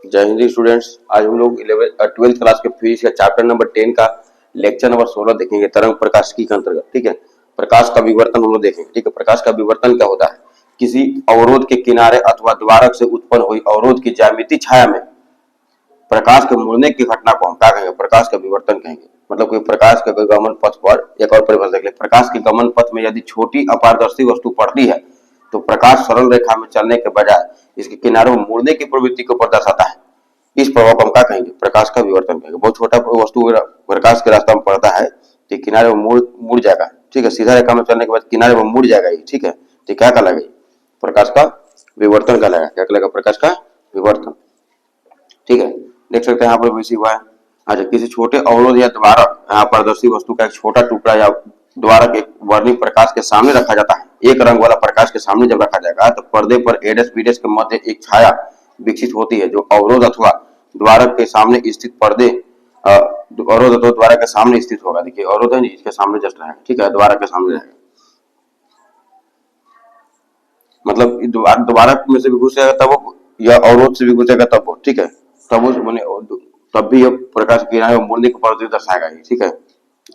जय हिंद स्टूडेंट्स। आज हम लोग 12th क्लास के फिजिक्स का चैप्टर नंबर 10 का लेक्चर नंबर 16 देखेंगे, तरंग प्रकाशिकी के अंतर्गत। ठीक है, प्रकाश का विवर्तन हम लोग देखेंगे। ठीक है, प्रकाश का विवर्तन क्या होता है? किसी अवरोध के किनारे अथवा द्वारक से उत्पन्न हुई अवरोध की ज्यामितीय छाया में प्रकाश के मुड़ने की घटना को हम क्या कहेंगे? प्रकाश का विवर्तन कहेंगे। मतलब कोई प्रकाश के गमन पथ पर, एक और परिभाषा देख ले, प्रकाश के गमन पथ में यदि छोटी अपारदर्शी वस्तु पड़ती है तो प्रकाश सरल रेखा में चलने के बजाय इसके किनारों में मुड़ने की प्रवृत्ति को दर्शाता है। इस प्रभाव को हम क्या कहेंगे? प्रकाश का विवर्तन कहेंगे। बहुत छोटा वस्तु प्रकाश के रास्ता में पड़ता है तो किनारे में मुड़ जाएगा। ठीक है, सीधा रेखा में चलने के बाद किनारे में मुड़ जाएगा। ठीक है, तो क्या कहलाएगा? प्रकाश का विवर्तन कहलाएगा। क्या कहलाएगा? प्रकाश का विवर्तन। ठीक है, देख सकते हैं यहाँ पर वैसी हुआ है। अच्छा, किसी छोटे अवरोध या द्वारक, यहाँ पारदर्शी वस्तु का एक छोटा टुकड़ा या द्वारक एक वर्णित प्रकाश के सामने रखा जाता है। एक रंग वाला प्रकाश के सामने जब रखा जाएगा तो पर्दे पर एडस बीडस के मध्य एक छाया विकसित होती है जो अवरोध अथवा द्वारक के सामने स्थित पर्दे अवरोध अथवा द्वारक के सामने स्थित होगा। देखिए अवरोध है नहीं, इसके सामने जस्ट रहेगा। ठीक है, द्वारक के सामने रहेगा, मतलब द्वारक में से भी घुस जाएगा तब वो, या अवरोध से भी घुसेगा तब वो। ठीक है, तब उस तब भी ये प्रकाश की किनारे मुड़ने की प्रवृत्ति दर्शाएगा। ठीक है,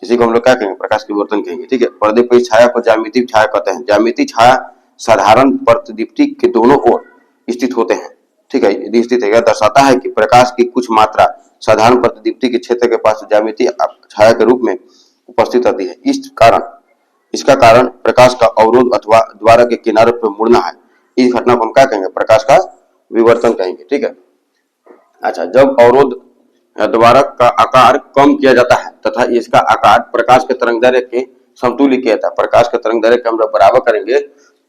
इसी को हम लोग क्या कहेंगे? प्रकाश के विवर्तन कहेंगे। ठीक है, पर्दे पर छाया को ज्यामितीय छाया कहते हैं। ज्यामितीय छाया साधारण प्रतिदीप्ति के दोनों ओर स्थित होते हैं। ठीक है, यदि स्थित है, यह दर्शाता है कि प्रकाश की कुछ मात्रा साधारण प्रतिदीप्ति के क्षेत्र के पास ज्यामितीय छाया के रूप में उपस्थित रहती है। इसका कारण प्रकाश का अवरोध अथवा द्वारक के किनारों पर मुड़ना है। इस घटना को हम क्या कहेंगे? प्रकाश का विवर्तन कहेंगे। ठीक है, अच्छा, जब अवरोध द्वारक का आकार कम किया जाता है तथा इसका आकार प्रकाश के तरंगदैर्घ्य के समतुल्य किया जाता है, प्रकाश के तरंगदैर्घ्य के हम लोग बराबर करेंगे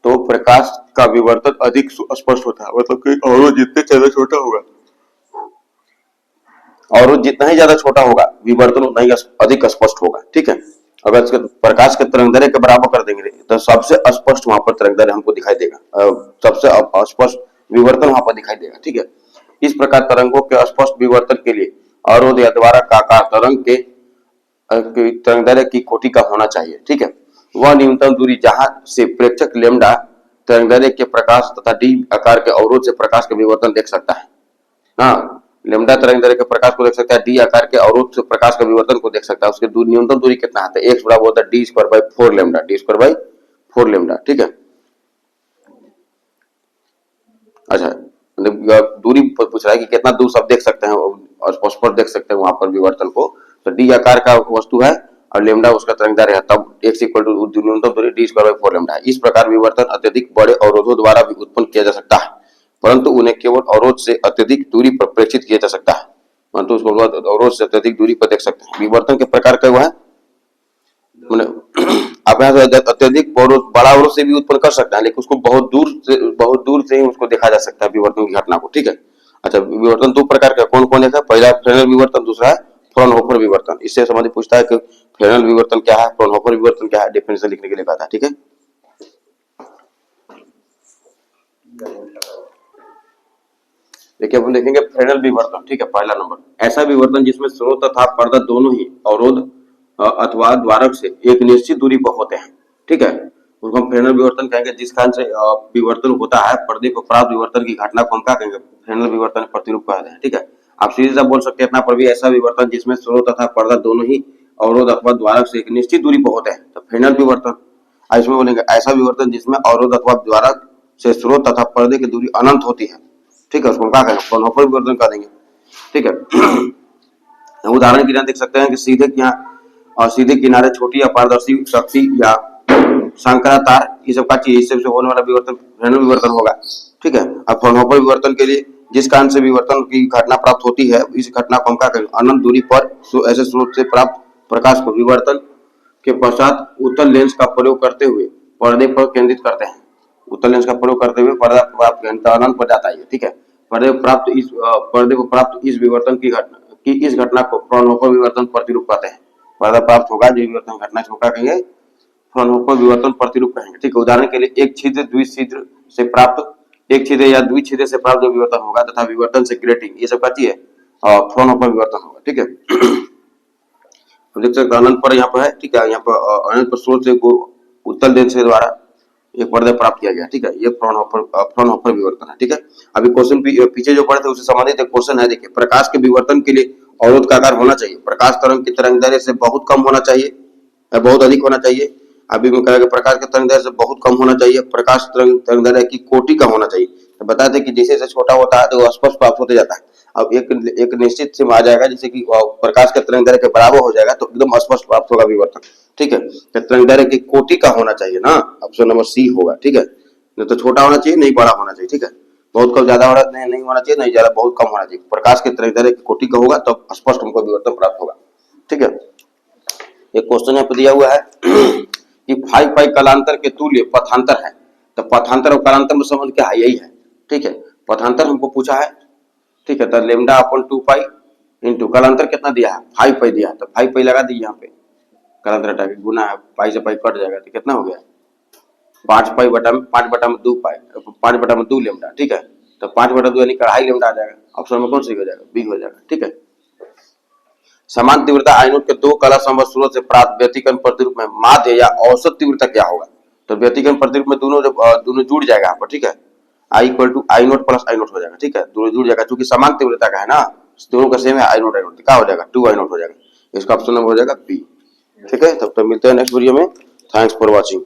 तो प्रकाश का विवर्तन अधिक स्पष्ट होता है। मतलब कि अवरोध जितने ज्यादा छोटा होगा, अवरोध जितना ही ज्यादा छोटा होगा, विवर्तन उतना ही अधिक स्पष्ट होगा। ठीक है, अगर इसके प्रकाश के तरंगदैर्घ्य के बराबर कर देंगे तो सबसे स्पष्ट वहां पर तरंगदैर्घ्य हमको दिखाई देगा, सबसे स्पष्ट विवर्तन वहां पर दिखाई देगा। ठीक है, इस प्रकार तरंगों के स्पष्ट विवर्तन के लिए अवरोध या द्वारक का आकार तरंग के तरंगदैर्घ्य की कोटि का होना चाहिए। ठीक है, वह न्यूनतम दूरी जहां से प्रेक्षक लेमडा तरंगदैर्घ्य के प्रकाश तथा डी आकार के अवरोध से प्रकाश का विवर्तन देख सकता है। हाँ, लेमडा तरंगदैर्घ्य के प्रकाश को देख सकता है, डी आकार के अवरोध से प्रकाश का विवर्तन को देख सकता है। उसके न्यूनतम दूरी कितना आता है? एक्स बराबर होता है D square by 4 lambda, D square by 4 lambda. ठीक है, अच्छा, दूरी पूछ रहा है कि कितना दूर सब देख सकते हैं और स्पष्ट देख सकते हैं वहां पर विवर्तन को। तो डी आकार का वस्तु है और लेमडा उसका तरंगदैर्घ्य है, तब एक्स इक्वल टू न्यूनतम दूरी डी स्क्वायर बाई 4 लेमडा है। इस प्रकार विवर्तन अत्यधिक बड़े अवरोधों द्वारा भी उत्पन्न किया जा सकता है, परंतु उन्हें केवल अवरोध से अत्यधिक दूरी पर प्रेक्षित किया जा सकता है। परंतु उसको अवरोध से अत्यधिक दूरी पर देख सकते हैं। विवर्तन के प्रकार क्या हुआ है? आप यहाँ से अत्यधिक बड़ा अवरोध से भी उत्पन्न कर सकते हैं, लेकिन उसको बहुत दूर से ही उसको देखा जा सकता है विवर्तन की घटना को। ठीक है, अच्छा, विवर्तन दो प्रकार का कौन कौन है? पहला फ्रेनेल विवर्तन, दूसरा है फ्रॉनहोफर विवर्तन। इससे संबंधित पूछता है कि फ्रेनेल विवर्तन क्या है, फ्रॉनहोफर विवर्तन क्या है, डेफिनेशन लिखने के लिए कहता है। ठीक है, देखिए अपन देखेंगे फ्रेनेल विवर्तन। ठीक है, पहला नंबर, ऐसा विवर्तन जिसमें स्रोत तथा पर्दा दोनों ही अवरोध अथवा द्वारक से एक निश्चित दूरी पर होते हैं। ठीक है, उसको हम फ्रेनेल विवर्तन कहेंगे। जिस कारण से विवर्तन होता है, पर्दे पर प्राप्त विवर्तन की घटना को हम क्या कहेंगे? फ्रेनेल विवर्तन प्रतिरूप कहते हैं। ठीक है, आप सीधे सा बोल सकते हैं इतना पर भी, ऐसा विवर्तन जिसमें स्रोत तथा पर्दा दोनों ही अवरोध अथवा द्वारक से एक निश्चित दूरी पर होते हैं, तो फ्रेनेल विवर्तन। इसमें बोलेंगे ऐसा विवर्तन जिसमें अवरोध अथवा द्वारक से स्रोत तथा पर्दे की दूरी अनंत होती है। ठीक है, उसको हम क्या कहेंगे? फ्रॉनहोफर विवर्तन कह देंगे। ठीक है, उदाहरण के लिए देख सकते हैं कि सीधे किनारे छोटी अपारदर्शी शक्ति या शंकरातार, ये सब का चीज, इससे होने वाला विवर्तन फ्रेनेल विवर्तन होगा। ठीक है, अब फ्रॉनहोफर विवर्तन के लिए जिस कारण से विवर्तन की घटना प्राप्त होती है, इस घटना को हम क्या कहेंगे? अनंत दूरी पर ऐसे स्रोत से प्राप्त प्रकाश को विवर्तन के पश्चात उत्तल लेंस का प्रयोग करते हुए पर्दे पर केंद्रित करते हैं। उत्तल लेंस का प्रयोग करते हुए पर्दा प्राप्त अनंत पर जाता है। ठीक है, पर्दे को प्राप्त इस विवर्तन की इस घटना को फ्रॉनहोफर विवर्तन प्रतिरूप कहते हैं। पर्दा प्राप्त होगा जो विवर्तन घटना, इसको क्या कहेंगे? फ्रॉनहोफर विवर्तन प्रतिरूप कहेंगे। ठीक है, उदाहरण के लिए एक छिद्र द्विछिद्र से प्राप्त, एक छिद्र या द्विछिद्र से प्राप्त जो विवर्तन होगा तथा विवर्तन से ग्रेटिंग, ये सब क्या है? फ्रॉनहोफर विवर्तन होगा। ठीक है, देख सकते अनंत पर यहाँ पर है। ठीक है, यहाँ पर अनंत पर स्रोत से उत्तल लेंस के द्वारा एक पर्दा प्राप्त किया गया, ठीक है। ये फ्रॉनहोफर विवर्तन है, ठीक है। अभी क्वेश्चन पीछे जो पढ़े थे उससे संबंधित एक क्वेश्चन है, देखिए, प्रकाश के विवर्तन के लिए अवरोध का आकार होना चाहिए, प्रकाश तरंग की तरंग दैर्ध्य से बहुत कम होना चाहिए या बहुत अधिक होना चाहिए। अभी मैं कहा प्रकाश के तरंग दैर्ध्य से बहुत कम होना चाहिए, प्रकाश तरंग दैर्ध्य की कोटि का होना चाहिए। तो बताते हैं कि जैसे जैसे छोटा होता है तो स्पष्ट प्राप्त होते जाता है। अब एक निश्चित सीमा आ जाएगा, जैसे कि प्रकाश के तरंग दैर्ध्य के बराबर हो जाएगा तो एकदम स्पष्ट प्राप्त होगा विवर्तन, ठीक है। तो तरंग दैर्ध्य की कोटि का होना चाहिए ना, ऑप्शन नंबर सी होगा, ठीक है। नहीं तो छोटा होना चाहिए, नहीं बड़ा होना चाहिए, ठीक है। बहुत कम ज्यादा होना नहीं होना चाहिए, नहीं ज्यादा बहुत कम होना चाहिए। प्रकाश के तरंग दैर्ध्य की कोटि का होगा तो स्पष्ट हमको विवर्तन प्राप्त होगा, ठीक है। एक क्वेश्चन यहाँ पे दिया हुआ है कि 5 पाई कालांतर के तुल्य पथांतर है। तो पथांतर और कालांतर में संबंध क्या है, यही है, ठीक है। पथांतर हमको पूछा है, ठीक है। तो लेमडा अपन 2 पाई इंटू कालांतर कितना दिया है, 5 पाई दिया है, तो 5 पाई लगा दी यहाँ पे, कालांतर हटा के गुना है, पाई से पाई कट जाएगा तो कितना हो गया 5 पाई बटा में 5 बटा में 2 पाई, 5 बटा में 2 लेमडा, ठीक है। तो 5 बटा 2 यानी 2.5 लेमडा आ जाएगा, ऑप्शन में कौन सी हो जाएगा, बी हो जाएगा, ठीक है। समान तीव्रता आयनोड के दो कला संबंध स्रोत से प्राप्त व्यतिकरण प्रतिरूप में माध्य या औसत तीव्रता क्या होगा। तो व्यतिकरण प्रतिरूप में दोनों जुड़ जाएगा यहाँ पर, ठीक है। I equal to I naught plus I naught हो जाएगा, ठीक है। दोनों जुड़ जाएगा क्योंकि समान तीव्रता का है ना, दोनों का सेम है, आई नोट क्या हो जाएगा 2 आई नोट हो जाएगा। इसका ऑप्शन नंबर हो जाएगा बी, ठीक है। तब तक मिलते हैं नेक्स्ट वीडियो में। Thanks for watching.